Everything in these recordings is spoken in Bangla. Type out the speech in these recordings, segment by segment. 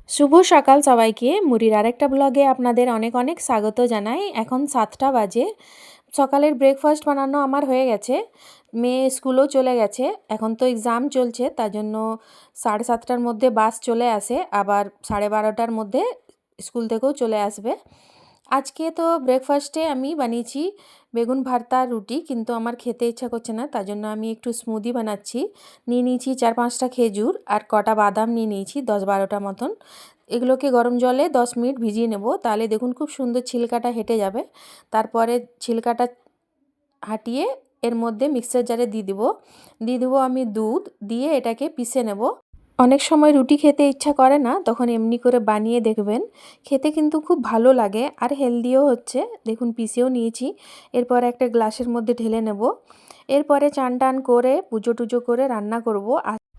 শুভ সকাল সবাইকে। মুড়ির আরেকটা ব্লগে আপনাদের অনেক অনেক স্বাগত জানাই। এখন 7টা বাজে। সকালের ব্রেকফাস্ট বানানো আমার হয়ে গেছে। মেয়ে স্কুলেও চলে গেছে। এখন তো এক্সাম চলছে, তার জন্য 7:30টার মধ্যে বাস চলে আসে, আবার 12:30টার মধ্যে স্কুল থেকেও চলে আসবে। আজকে তো ব্রেকফাস্টে আমি বানিয়েছি বেগুন ভর্তা রুটি, কিন্তু আমার খেতে ইচ্ছা করছে না, তার জন্য আমি একটু স্মুদি বানাচ্ছি। নিয়ে নিয়েছি 4-5টা খেজুর আর কটা বাদাম নিয়ে নিয়েছি, 10-12টা মতন। এগুলোকে গরম জলে 10 মিনিট ভিজিয়ে নেব, তাহলে দেখুন খুব সুন্দর ছিলকাটা হেঁটে যাবে। তারপরে ছিলকাটা হাঁটিয়ে এর মধ্যে মিক্সার জারে দিয়ে দেবো আমি দুধ দিয়ে এটাকে পিষে নেব। অনেক সময় রুটি খেতে ইচ্ছা করে না, তখন এমনি করে বানিয়ে দেখবেন, খেতে কিন্তু খুব ভালো লাগে আর হেলদিও হচ্ছে। দেখুন পিষেও নিয়েছি। এরপর একটা গ্লাসের মধ্যে ঢেলে নেব। এরপরে চান টান করে পুজো টুজো করে রান্না করব।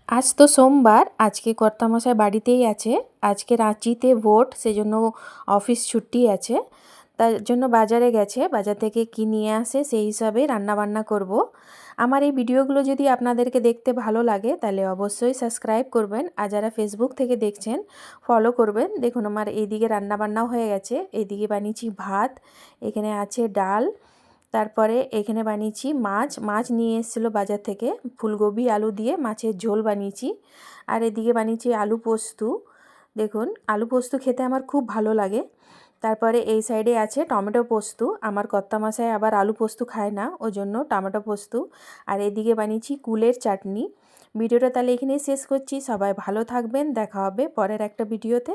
আজ তো সোমবার, আজকে কর্তামশাই বাড়িতেই আছে। আজকে রাঁচিতে ভোট, সেজন্য অফিস ছুটি আছে। তার জন্য বাজারে গেছে, বাজার থেকে কী নিয়ে আসে সেই হিসাবে রান্নাবান্না করব। আমার এই ভিডিওগুলো যদি আপনাদেরকে দেখতে ভালো লাগে তাহলে অবশ্যই সাবস্ক্রাইব করবেন, আর যারা ফেসবুক থেকে দেখছেন ফলো করবেন। দেখুন আমার এইদিকে রান্নাবান্নাও হয়ে গেছে। এইদিকে বানিয়েছি ভাত, এখানে আছে ডাল, তারপরে এখানে বানিয়েছি মাছ নিয়ে এসেছিলো বাজার থেকে, ফুলকপি আলু দিয়ে মাছের ঝোল বানিয়েছি। আর এদিকে বানিয়েছি আলু পোস্ত। দেখুন আলু পোস্ত খেতে আমার খুব ভালো লাগে। তারপরে এই সাইডে আছে টমেটো পোস্ত। আমার কর্তামশাই আবার আলু পোস্ত খায় না, ওই জন্য টমেটো পোস্ত। আর এদিকে বানিয়েছি কুলের চাটনি। ভিডিওটা তাহলে এখানেই শেষ করছি। সবাই ভালো থাকবেন, দেখা হবে পরের একটা ভিডিওতে।